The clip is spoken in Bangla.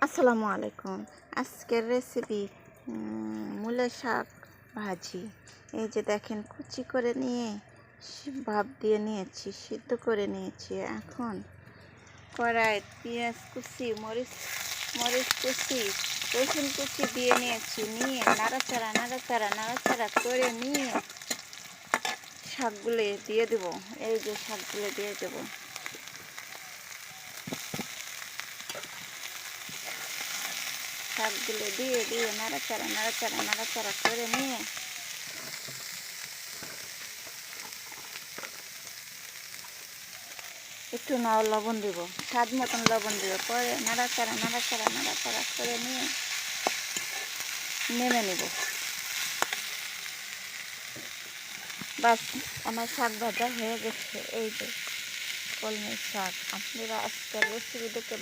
আসসালামু আলাইকুম। আজকের রেসিপি মূলা শাক ভাজি। এই যে দেখেন কুচি করে নিয়ে ভাপ দিয়ে নিয়েছি, সিদ্ধ করে নিয়েছি। এখন কড়াইয়ে পেঁয়াজ কুচি, মরিচ কুচি, রসুন কুচি দিয়ে নিয়েছি। নিয়ে নাড়াচাড়া করে নিয়ে শাকগুলো দিয়ে দেবো। এই যে শাকগুলো দিয়ে দেবো। শাকগুলো দিয়ে নাড়াচাড়া করে নিয়ে একটু লবণ দিব, স্বাদ মতন লবণ দিব। পরে নাড়াচাড়া করে নিয়ে নেমে নেব। বাস, আমার শাক ভাজা হয়ে গেছে। এই যে কলমি শাক। আপনারা আজকের রেসিপি দেখে